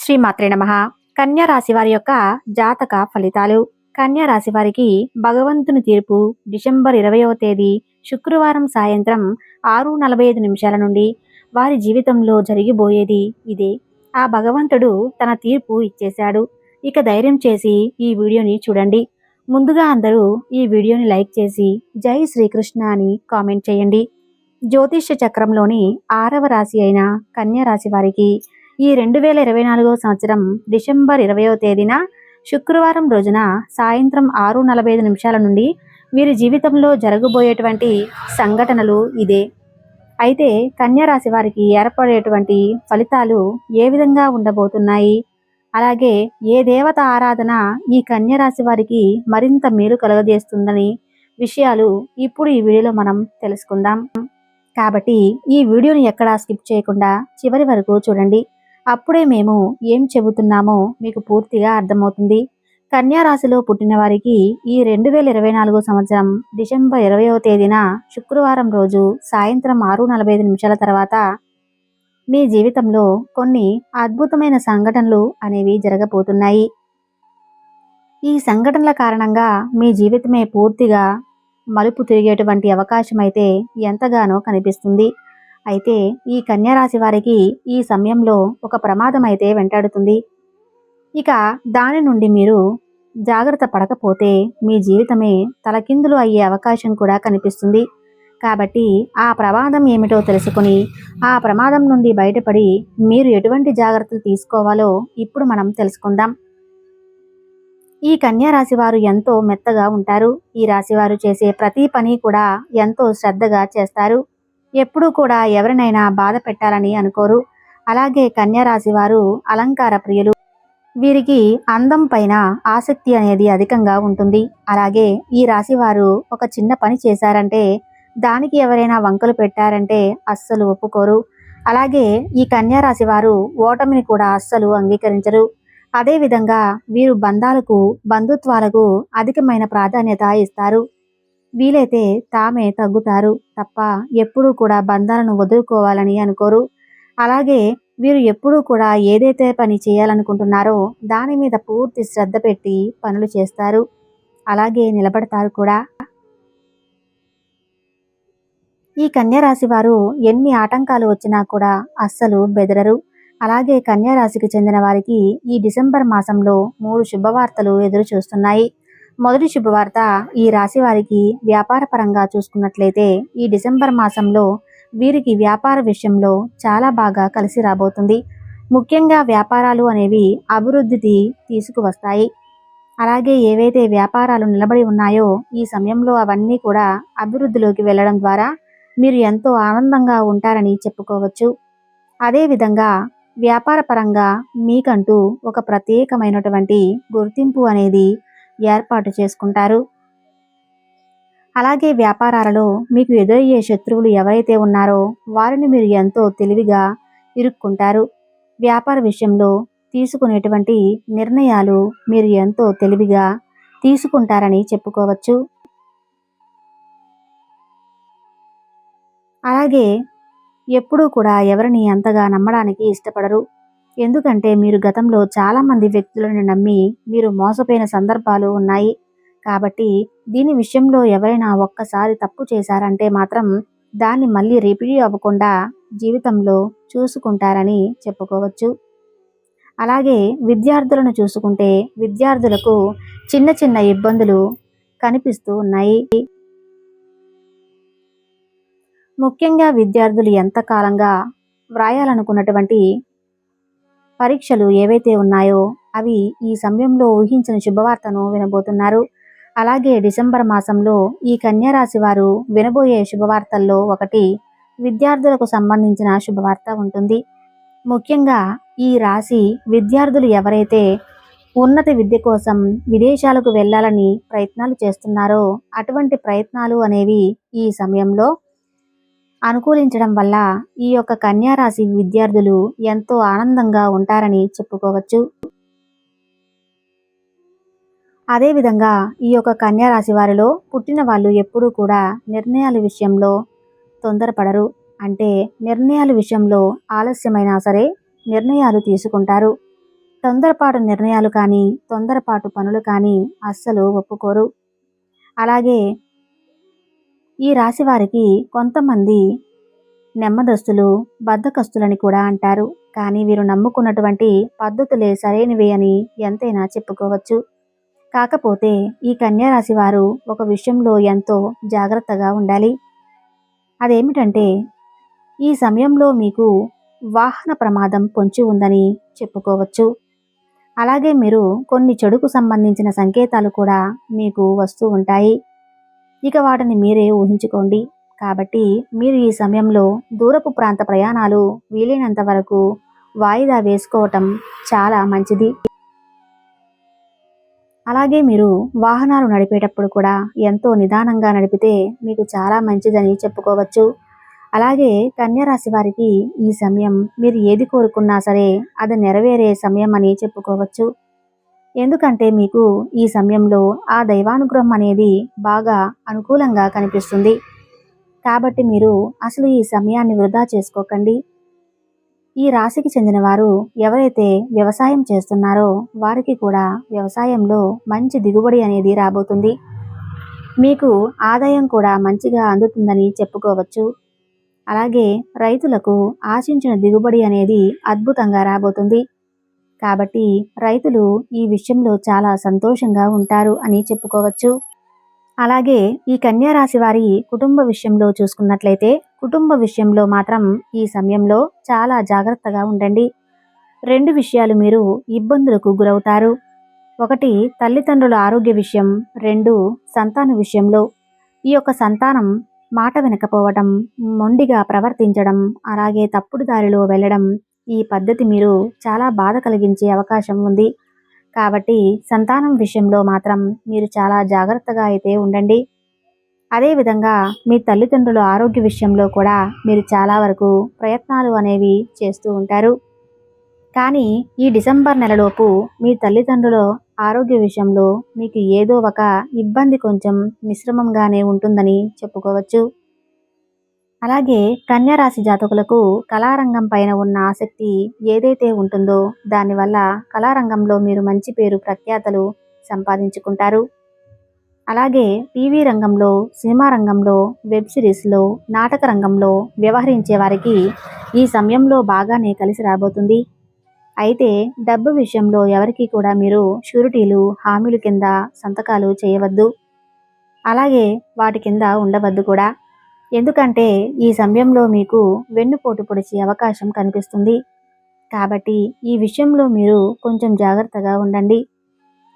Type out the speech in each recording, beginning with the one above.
శ్రీమాత్రే నమః. కన్యా రాశి వారి యొక్క జాతక ఫలితాలు. కన్యా రాశి వారికి భగవంతుని తీర్పు డిసెంబర్ 20వ తేదీ శుక్రవారం సాయంత్రం 6:45 నుండి వారి జీవితంలో జరిగిపోయేది ఇదే. ఆ భగవంతుడు తన తీర్పు ఇచ్చేశాడు. ఇక ధైర్యం చేసి ఈ వీడియోని చూడండి. ముందుగా అందరూ ఈ వీడియోని లైక్ చేసి జై శ్రీకృష్ణ అని కామెంట్ చేయండి. జ్యోతిష్య చక్రంలోని 6వ రాశి అయిన కన్యా రాశి వారికి ఈ 2024 సంవత్సరం డిసెంబర్ 20వ తేదీన శుక్రవారం రోజున సాయంత్రం 6:45 నుండి వీరి జీవితంలో జరగబోయేటువంటి సంఘటనలు ఇదే. అయితే కన్యా రాశి వారికి ఏర్పడేటువంటి ఫలితాలు ఏ విధంగా ఉండబోతున్నాయి, అలాగే ఏ దేవత ఆరాధన ఈ కన్యా రాశి వారికి మరింత మేలు కలుగజేస్తుందని విషయాలు ఇప్పుడు ఈ వీడియోలో మనం తెలుసుకుందాం. కాబట్టి ఈ వీడియోని ఎక్కడా స్కిప్ చేయకుండా చివరి వరకు చూడండి. అప్పుడే మేము ఏం చెబుతున్నామో మీకు పూర్తిగా అర్థమవుతుంది. కన్యా రాశిలో పుట్టిన వారికి ఈ 2024 సంవత్సరం డిసెంబర్ 20వ తేదీన శుక్రవారం రోజు సాయంత్రం 6:45 తర్వాత మీ జీవితంలో కొన్ని అద్భుతమైన సంఘటనలు అనేవి జరగబోతున్నాయి. ఈ సంఘటనల కారణంగా మీ జీవితమే పూర్తిగా మలుపు తిరిగేటువంటి అవకాశం అయితే ఎంతగానో కనిపిస్తుంది. అయితే ఈ కన్యా రాశి వారికి ఈ సమయంలో ఒక ప్రమాదం అయితే వెంటాడుతుంది. ఇక దాని నుండి మీరు జాగ్రత్త పడకపోతే మీ జీవితమే తలకిందులు అయ్యే అవకాశం కూడా కనిపిస్తుంది. కాబట్టి ఆ ప్రమాదం ఏమిటో తెలుసుకుని ఆ ప్రమాదం నుండి బయటపడి మీరు ఎటువంటి జాగ్రత్తలు తీసుకోవాలో ఇప్పుడు మనం తెలుసుకుందాం. ఈ కన్యా రాశి వారు ఎంతో మెత్తగా ఉంటారు. ఈ రాశివారు చేసే ప్రతి పని కూడా ఎంతో శ్రద్ధగా చేస్తారు. ఎప్పుడూ కూడా ఎవరినైనా బాధ పెట్టాలని అనుకోరు. అలాగే కన్యా రాశి వారు అలంకార ప్రియులు. వీరికి అందం పైన ఆసక్తి అనేది అధికంగా ఉంటుంది. అలాగే ఈ రాశి వారు ఒక చిన్న పని చేశారంటే దానికి ఎవరైనా వంకలు పెట్టారంటే అస్సలు ఒప్పుకోరు. అలాగే ఈ కన్యా రాశి వారు ఓటమిని కూడా అస్సలు అంగీకరించరు. అదేవిధంగా వీరు బంధాలకు, బంధుత్వాలకు అధికమైన ప్రాధాన్యత ఇస్తారు. వీలైతే తామే తగ్గుతారు తప్ప ఎప్పుడూ కూడా బంధాలను వదులుకోవాలని అనుకోరు. అలాగే వీరు ఎప్పుడూ కూడా ఏదైతే పని చేయాలనుకుంటున్నారో దాని మీద పూర్తి శ్రద్ధ పెట్టి పనులు చేస్తారు. అలాగే నిలబడతారు కూడా. ఈ కన్యా రాశి వారు ఎన్ని ఆటంకాలు వచ్చినా కూడా అస్సలు బెదరరు. అలాగే కన్యా రాశికి చెందిన వారికి ఈ డిసెంబర్ మాసంలో 3 శుభవార్తలు ఎదురు చూస్తున్నాయి. మొదటి శుభవార్త, ఈ రాశి వారికి వ్యాపార పరంగా చూసుకున్నట్లయితే ఈ డిసెంబర్ మాసంలో వీరికి వ్యాపార విషయంలో చాలా బాగా కలిసి రాబోతుంది. ముఖ్యంగా వ్యాపారాలు అనేవి అభివృద్ధికి తీసుకువస్తాయి. అలాగే ఏవైతే వ్యాపారాలు నిలబడి ఉన్నాయో ఈ సమయంలో అవన్నీ కూడా అభివృద్ధిలోకి వెళ్ళడం ద్వారా మీరు ఎంతో ఆనందంగా ఉంటారని చెప్పుకోవచ్చు. అదేవిధంగా వ్యాపార పరంగా మీకంటూ ఒక ప్రత్యేకమైనటువంటి గుర్తింపు అనేది ఏర్పాటు చేసుకుంటారు. అలాగే వ్యాపారాలలో మీకు ఎదురయ్యే శత్రువులు ఎవరైతే ఉన్నారో వారిని మీరు ఎంతో తెలివిగా ఇరుక్కుంటారు. వ్యాపార విషయంలో తీసుకునేటువంటి నిర్ణయాలు మీరు ఎంతో తెలివిగా తీసుకుంటారని చెప్పుకోవచ్చు. అలాగే ఎప్పుడూ కూడా ఎవరిని అంతగా నమ్మడానికి ఇష్టపడరు. ఎందుకంటే మీరు గతంలో చాలామంది వ్యక్తులను నమ్మి మీరు మోసపోయిన సందర్భాలు ఉన్నాయి. కాబట్టి దీని విషయంలో ఎవరైనా ఒక్కసారి తప్పు చేశారంటే మాత్రం దాన్ని మళ్ళీ రిపీట్ అవ్వకుండా జీవితంలో చూసుకుంటారని చెప్పుకోవచ్చు. అలాగే విద్యార్థులను చూసుకుంటే విద్యార్థులకు చిన్న చిన్న ఇబ్బందులు కనిపిస్తూ ఉన్నాయి. ముఖ్యంగా విద్యార్థులు ఎంతకాలంగా వ్రాయాలనుకున్నటువంటి పరీక్షలు ఏవైతే ఉన్నాయో అవి ఈ సమయంలో ఊహించిన శుభవార్తను వినబోతున్నారు. అలాగే డిసెంబర్ మాసంలో ఈ కన్యా రాశి వారు వినబోయే శుభవార్తల్లో ఒకటి విద్యార్థులకు సంబంధించిన శుభవార్త ఉంటుంది. ముఖ్యంగా ఈ రాశి విద్యార్థులు ఎవరైతే ఉన్నత విద్య కోసం విదేశాలకు వెళ్ళాలని ప్రయత్నాలు చేస్తున్నారో అటువంటి ప్రయత్నాలు అనేవి ఈ సమయంలో అనుకూలించడం వల్ల ఈ యొక్క కన్యా రాశి విద్యార్థులు ఎంతో ఆనందంగా ఉంటారని చెప్పుకోవచ్చు. అదేవిధంగా ఈ యొక్క కన్యా రాశి వారిలో పుట్టిన వాళ్ళు ఎప్పుడూ కూడా నిర్ణయాల విషయంలో తొందరపడరు. అంటే నిర్ణయాల విషయంలో ఆలస్యమైనా సరే నిర్ణయాలు తీసుకుంటారు. తొందరపాటు నిర్ణయాలు కానీ తొందరపాటు పనులు కానీ అస్సలు ఒప్పుకోరు. అలాగే ఈ రాశి వారికి కొంతమంది నెమ్మదస్తులు, బద్ధకస్తులని కూడా అంటారు. కానీ వీరు నమ్ముకున్నటువంటి పద్ధతులే సరైనవి అని ఎంతైనా చెప్పుకోవచ్చు. కాకపోతే ఈ కన్యా రాశి వారు ఒక విషయంలో ఎంతో జాగ్రత్తగా ఉండాలి. అదేమిటంటే ఈ సమయంలో మీకు వాహన ప్రమాదం పొంచి ఉందని చెప్పుకోవచ్చు. అలాగే మీరు కొన్ని చెడుకు సంబంధించిన సంకేతాలు కూడా మీకు వస్తూ ఉంటాయి. ఇక వాటిని మీరే ఊహించుకోండి. కాబట్టి మీరు ఈ సమయంలో దూరపు ప్రాంత ప్రయాణాలు వీలైనంత వరకు వాయిదా వేసుకోవటం చాలా మంచిది. అలాగే మీరు వాహనాలు నడిపేటప్పుడు కూడా ఎంతో నిదానంగా నడిపితే మీకు చాలా మంచిదని చెప్పుకోవచ్చు. అలాగే కన్యా రాశి వారికి ఈ సమయం మీరు ఏది కోరుకున్నా సరే అది నెరవేరే సమయం అని చెప్పుకోవచ్చు. ఎందుకంటే మీకు ఈ సమయంలో ఆ దైవానుగ్రహం అనేది బాగా అనుకూలంగా కనిపిస్తుంది. కాబట్టి మీరు అసలు ఈ సమయాన్ని వృధా చేసుకోకండి. ఈ రాశికి చెందిన వారు ఎవరైతే వ్యవసాయం చేస్తున్నారో వారికి కూడా వ్యవసాయంలో మంచి దిగుబడి అనేది రాబోతుంది. మీకు ఆదాయం కూడా మంచిగా అందుతుందని చెప్పుకోవచ్చు. అలాగే రైతులకు ఆశించిన దిగుబడి అనేది అద్భుతంగా రాబోతుంది. కాబట్టి రైతులు ఈ విషయంలో చాలా సంతోషంగా ఉంటారు అని చెప్పుకోవచ్చు. అలాగే ఈ కన్యా రాశి వారి కుటుంబ విషయంలో చూసుకున్నట్లయితే కుటుంబ విషయంలో మాత్రం ఈ సమయంలో చాలా జాగ్రత్తగా ఉండండి. 2 విషయాలు మీరు ఇబ్బందులకు గురవుతారు. 1 తల్లిదండ్రుల ఆరోగ్య విషయం, 2 సంతాన విషయంలో. ఈ యొక్క సంతానం మాట వినకపోవడం, మొండిగా ప్రవర్తించడం, అలాగే తప్పుడు దారిలో వెళ్ళడం, ఈ పద్ధతి మీరు చాలా బాధ కలిగించే అవకాశం ఉంది. కాబట్టి సంతానం విషయంలో మాత్రం మీరు చాలా జాగ్రత్తగా అయితే ఉండండి. అదేవిధంగా మీ తల్లిదండ్రుల ఆరోగ్య విషయంలో కూడా మీరు చాలా వరకు ప్రయత్నాలు అనేవి చేస్తూ ఉంటారు. కానీ ఈ డిసెంబర్ నెలలోపు మీ తల్లిదండ్రుల ఆరోగ్య విషయంలో మీకు ఏదో ఒక ఇబ్బంది కొంచెం మిశ్రమంగానే ఉంటుందని చెప్పుకోవచ్చు. అలాగే కన్యా రాశి జాతకులకు కళారంగం పైన ఉన్న ఆసక్తి ఏదైతే ఉంటుందో దానివల్ల కళారంగంలో మీరు మంచి పేరు ప్రఖ్యాతలు సంపాదించుకుంటారు. అలాగే టీవీ రంగంలో, సినిమా రంగంలో, వెబ్ సిరీస్లో, నాటక రంగంలో వ్యవహరించే వారికి ఈ సమయంలో బాగానే కలిసి రాబోతుంది. అయితే డబ్బు విషయంలో ఎవరికి కూడా మీరు షూరిటీలు, హామీలు కింద సంతకాలు చేయవద్దు. అలాగే వాటి కింద ఉండవద్దు కూడా. ఎందుకంటే ఈ సమయంలో మీకు వెన్నుపోటు పొడిచే అవకాశం కనిపిస్తుంది. కాబట్టి ఈ విషయంలో మీరు కొంచెం జాగ్రత్తగా ఉండండి.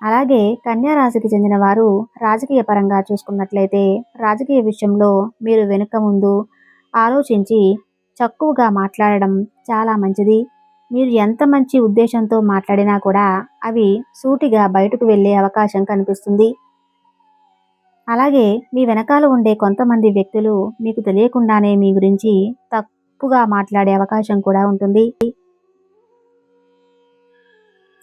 అలాగే కన్యా రాశికి చెందిన వారు రాజకీయ పరంగా చూసుకున్నట్లయితే రాజకీయ విషయంలో మీరు వెనుక ముందు ఆలోచించి చక్కువగా మాట్లాడడం చాలా మంచిది. మీరు ఎంత మంచి ఉద్దేశంతో మాట్లాడినా కూడా అవి సూటిగా బయటకు వెళ్ళే అవకాశం కనిపిస్తుంది. అలాగే మీ వెనకాల ఉండే కొంతమంది వ్యక్తులు మీకు తెలియకుండానే మీ గురించి తప్పుగా మాట్లాడే అవకాశం కూడా ఉంటుంది.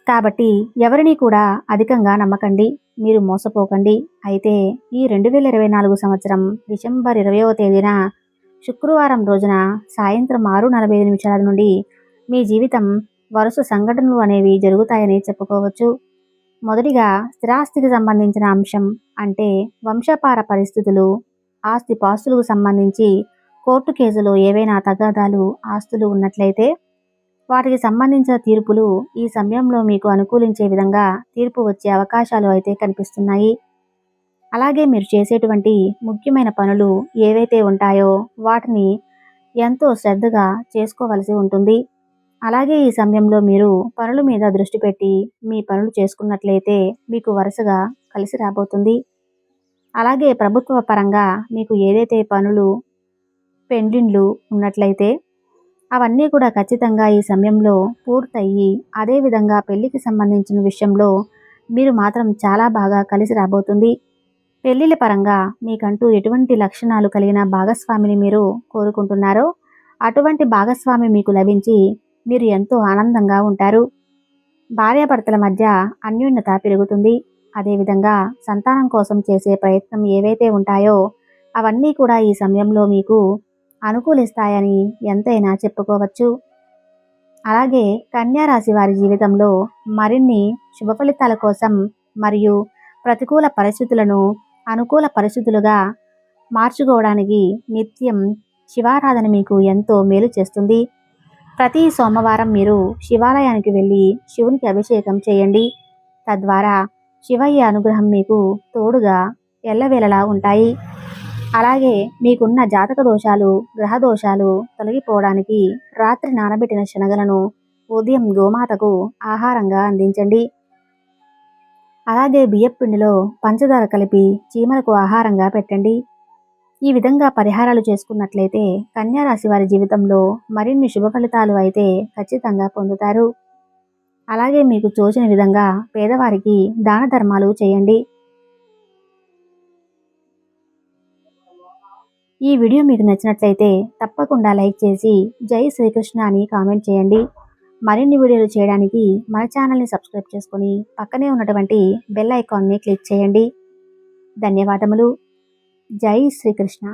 కాబట్టి ఎవరిని కూడా అధికంగా నమ్మకండి, మీరు మోసపోకండి. అయితే ఈ 2024 సంవత్సరం డిసెంబర్ 20వ తేదీన శుక్రవారం రోజున సాయంత్రం 6:45 నుండి మీ జీవితం వరుస సంఘటనలు అనేవి జరుగుతాయని చెప్పుకోవచ్చు. మొదటిగా స్థిరాస్తికి సంబంధించిన అంశం అంటే వంశపార పరిస్థితులు, ఆస్తిపాస్తులకు సంబంధించి కోర్టు కేసులో ఏవైనా తగాదాలు, ఆస్తులు ఉన్నట్లయితే వాటికి సంబంధించిన తీర్పులు ఈ సమయంలో మీకు అనుకూలించే విధంగా తీర్పు వచ్చే అవకాశాలు అయితే కనిపిస్తున్నాయి. అలాగే మీరు చేసేటువంటి ముఖ్యమైన పనులు ఏవైతే ఉంటాయో వాటిని ఎంతో శ్రద్ధగా చేసుకోవలసి ఉంటుంది. అలాగే ఈ సమయంలో మీరు పనుల మీద దృష్టి పెట్టి మీ పనులు చేసుకున్నట్లయితే మీకు వరుసగా కలిసి రాబోతుంది. అలాగే ప్రభుత్వ పరంగా మీకు ఏదైతే పనులు పెండింగ్లు ఉన్నట్లయితే అవన్నీ కూడా ఖచ్చితంగా ఈ సమయంలో పూర్తయ్యి అదేవిధంగా పెళ్లికి సంబంధించిన విషయంలో మీరు మాత్రం చాలా బాగా కలిసి రాబోతుంది. పెళ్లిళ్ళ పరంగా మీకంటూ ఎటువంటి లక్షణాలు కలిగిన భాగస్వామిని మీరు కోరుకుంటున్నారో అటువంటి భాగస్వామి మీకు లభించి మీరు ఎంతో ఆనందంగా ఉంటారు. భార్యాభర్తల మధ్య అన్యోన్యత పెరుగుతుంది. అదేవిధంగా సంతానం కోసం చేసే ప్రయత్నం ఏవైతే ఉంటాయో అవన్నీ కూడా ఈ సమయంలో మీకు అనుకూలిస్తాయని ఎంతైనా చెప్పుకోవచ్చు. అలాగే కన్యా రాశి వారి జీవితంలో మరిన్ని శుభ ఫలితాల కోసం మరియు ప్రతికూల పరిస్థితులను అనుకూల పరిస్థితులుగా మార్చుకోవడానికి నిత్యం శివారాధన మీకు ఎంతో మేలు చేస్తుంది. ప్రతి సోమవారం మీరు శివాలయానికి వెళ్ళి శివునికి అభిషేకం చేయండి. తద్వారా శివయ్య అనుగ్రహం మీకు తోడుగా ఎల్లవేళలా ఉంటాయి. అలాగే మీకున్న జాతక దోషాలు, గ్రహ దోషాలు తొలగిపోవడానికి రాత్రి నానబెట్టిన శనగలను ఉదయం గోమాతకు ఆహారంగా అందించండి. అలాగే బియ్యపిండిలో పంచదార కలిపి చీమలకు ఆహారంగా పెట్టండి. ఈ విధంగా పరిహారాలు చేసుకున్నట్లయితే కన్యా రాశి వారి జీవితంలో మరిన్ని శుభ ఫలితాలు అయితే ఖచ్చితంగా పొందుతారు. అలాగే మీకు తోచిన విధంగా పేదవారికి దాన ధర్మాలు చేయండి. ఈ వీడియో మీకు నచ్చినట్లయితే తప్పకుండా లైక్ చేసి జై శ్రీకృష్ణ అని కామెంట్ చేయండి. మరిన్ని వీడియోలు చేయడానికి మన ఛానల్ని సబ్స్క్రైబ్ చేసుకొని పక్కనే ఉన్నటువంటి బెల్ ఐకాన్ని క్లిక్ చేయండి. ధన్యవాదములు. జై శ్రీకృష్ణ.